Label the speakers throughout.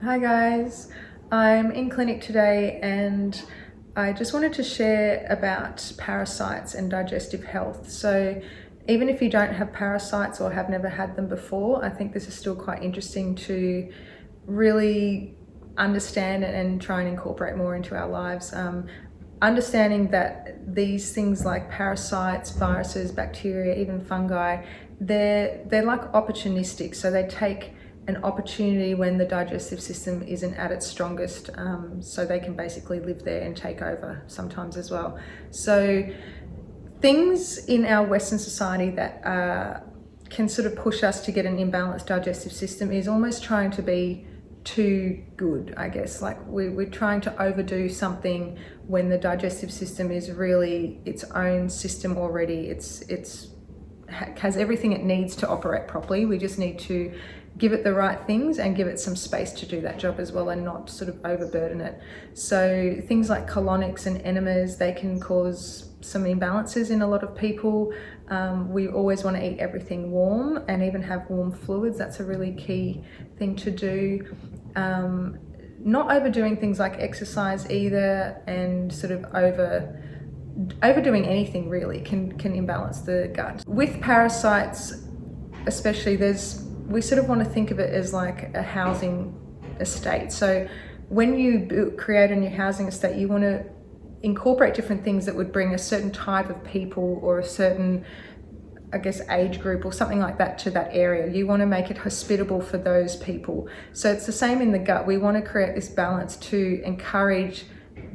Speaker 1: Hi guys, I'm in clinic today and I just wanted to share about parasites and digestive health. So even if you don't have parasites or have never had them before, I think this is still quite interesting to really understand and try and incorporate more into our lives. Understanding that these things like parasites, viruses, bacteria, even fungi, they're like opportunistic. So they take an opportunity when the digestive system isn't at its strongest, so they can basically live there and take over sometimes as well. So things in our Western society that can sort of push us to get an imbalanced digestive system is almost trying to be too good, I guess. Like we're trying to overdo something when the digestive system is really its own system already. It's has everything it needs to operate properly. We just need to give it the right things and give it some space to do that job as well, and not sort of overburden it. So things like colonics and enemas, they can cause some imbalances in a lot of people. We always want to eat everything warm and even have warm fluids. That's a really key thing to do. Not overdoing things like exercise either, and sort of overdoing anything really can imbalance the gut. With parasites especially, we sort of want to think of it as like a housing estate. So when you create a new housing estate, you want to incorporate different things that would bring a certain type of people or a certain, I guess, age group or something like that to that area. You want to make it hospitable for those people. So it's the same in the gut. We want to create this balance to encourage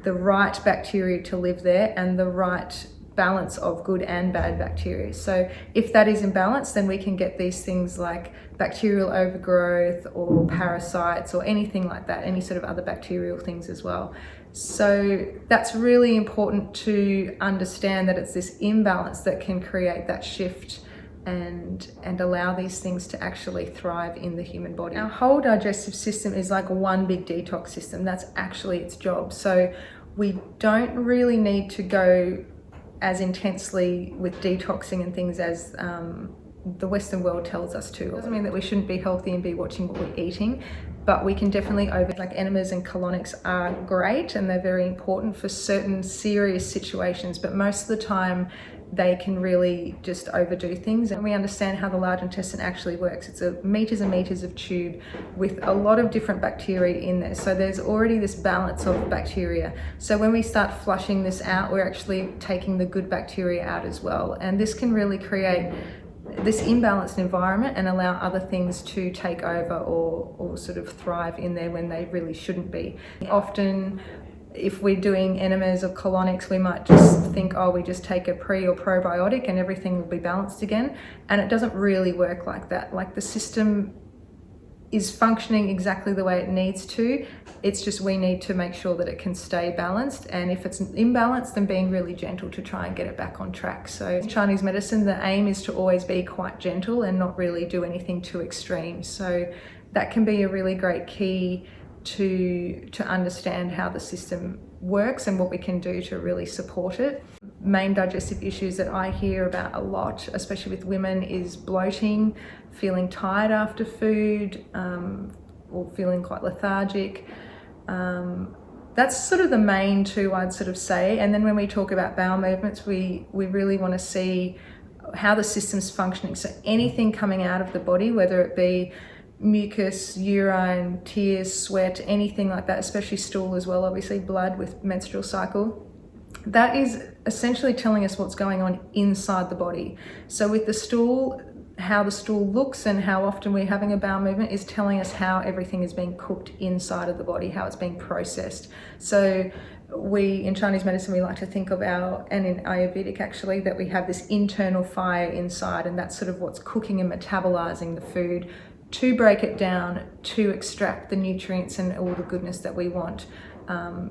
Speaker 1: the right bacteria to live there and the right balance of good and bad bacteria. So if that is imbalanced, then we can get these things like bacterial overgrowth or parasites or anything like that, any sort of other bacterial things as well. So that's really important to understand, that it's this imbalance that can create that shift and allow these things to actually thrive in the human body. Our whole digestive system is like one big detox system. That's actually its job. So we don't really need to go as intensely with detoxing and things as the Western world tells us to. It doesn't mean that we shouldn't be healthy and be watching what we're eating, but we can definitely like enemas and colonics are great and they're very important for certain serious situations, but most of the time they can really just overdo things. And we understand how the large intestine actually works. It's meters and meters of tube with a lot of different bacteria in there. So there's already this balance of bacteria. So when we start flushing this out, we're actually taking the good bacteria out as well. And this can really create this imbalanced environment and allow other things to take over or sort of thrive in there when they really shouldn't be. Often, if we're doing enemas or colonics, we might just think, oh, we just take a pre or probiotic and everything will be balanced again. And it doesn't really work like that. Like the system is functioning exactly the way it needs to. It's just we need to make sure that it can stay balanced. And if it's imbalanced, then being really gentle to try and get it back on track. So in Chinese medicine, the aim is to always be quite gentle and not really do anything too extreme. So that can be a really great key to understand how the system works and what we can do to really support it. Main digestive issues that I hear about a lot, especially with women, is bloating, feeling tired after food, or feeling quite lethargic. That's sort of the main two, I'd sort of say. And then when we talk about bowel movements, we really want to see how the system's functioning. So anything coming out of the body, whether it be mucus, urine, tears, sweat, anything like that, especially stool as well, obviously blood with menstrual cycle, that is essentially telling us what's going on inside the body. So with the stool, how the stool looks and how often we're having a bowel movement is telling us how everything is being cooked inside of the body, how it's being processed. So in Chinese medicine, we like to think of and in Ayurvedic actually, that we have this internal fire inside, and that's sort of what's cooking and metabolizing the food to break it down, to extract the nutrients and all the goodness that we want,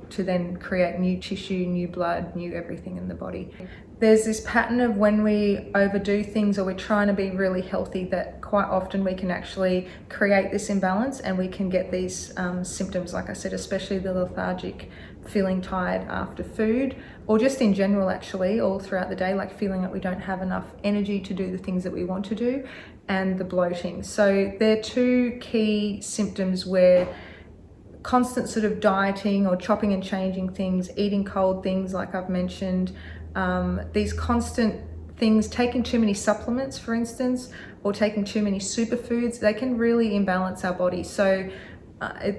Speaker 1: to then create new tissue, new blood, new everything in the body. There's this pattern of when we overdo things or we're trying to be really healthy, that quite often we can actually create this imbalance and we can get these symptoms, like I said, especially the lethargic, feeling tired after food, or just in general actually all throughout the day, like feeling like we don't have enough energy to do the things that we want to do, and the bloating. So they're two key symptoms where constant sort of dieting or chopping and changing things, eating cold things like I've mentioned, these constant things, taking too many supplements, for instance, or taking too many superfoods, they can really imbalance our body. So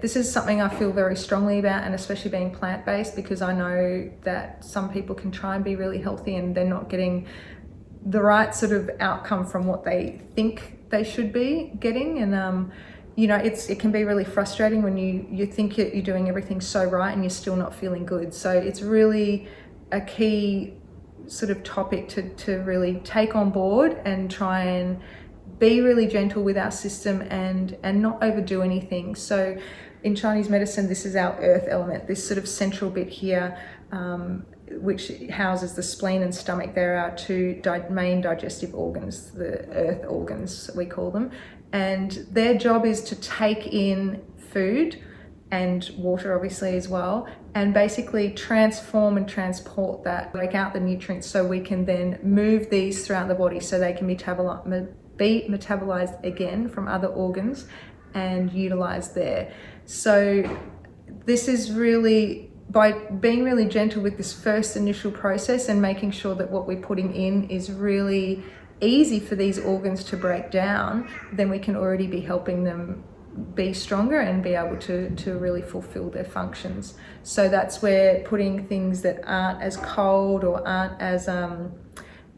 Speaker 1: this is something I feel very strongly about, and especially being plant-based, because I know that some people can try and be really healthy and they're not getting the right sort of outcome from what they think they should be getting. And you know, it can be really frustrating when you think you're doing everything so right and you're still not feeling good. So it's really a key sort of topic to really take on board and try and be really gentle with our system and not overdo anything. So in Chinese medicine, this is our earth element, this sort of central bit here, which houses the spleen and stomach. They're our two main digestive organs, the earth organs, we call them. And their job is to take in food and water, obviously, as well, and basically transform and transport that, break out the nutrients so we can then move these throughout the body so they can be metabolized again from other organs and utilized there. So this is really, by being really gentle with this first initial process and making sure that what we're putting in is really easy for these organs to break down, then we can already be helping them be stronger and be able to really fulfill their functions. So that's where putting things that aren't as cold or aren't as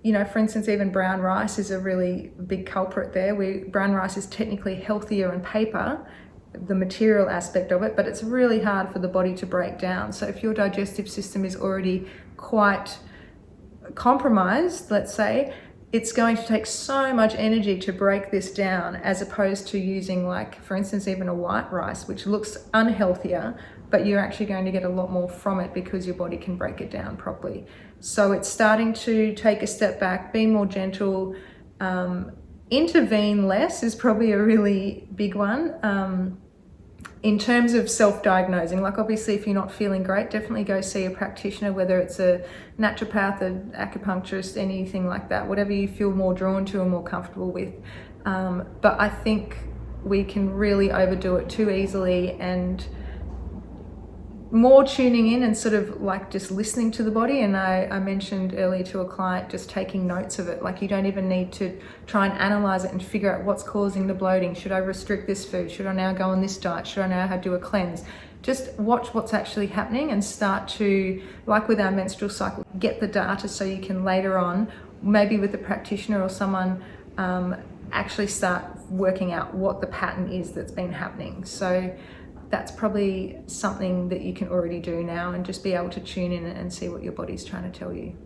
Speaker 1: you know, for instance, even brown rice is a really big culprit there. Brown rice is technically healthier on paper, the material aspect of it, but it's really hard for the body to break down. So if your digestive system is already quite compromised, let's say, it's going to take so much energy to break this down, as opposed to using, like, for instance, even a white rice, which looks unhealthier, but you're actually going to get a lot more from it because your body can break it down properly. So it's starting to take a step back, be more gentle, intervene less is probably a really big one. In terms of self-diagnosing, like obviously if you're not feeling great, definitely go see a practitioner, whether it's a naturopath, an acupuncturist, anything like that, whatever you feel more drawn to or more comfortable with. But I think we can really overdo it too easily, and more tuning in and sort of like just listening to the body. And I mentioned earlier to a client just taking notes of it. Like, you don't even need to try and analyze it and figure out what's causing the bloating. Should I restrict this food? Should I now go on this diet? Should I now have to do a cleanse? Just watch what's actually happening and start to, like with our menstrual cycle, get the data so you can later on, maybe with a practitioner or someone, actually start working out what the pattern is that's been happening. So that's probably something that you can already do now, and just be able to tune in and see what your body's trying to tell you.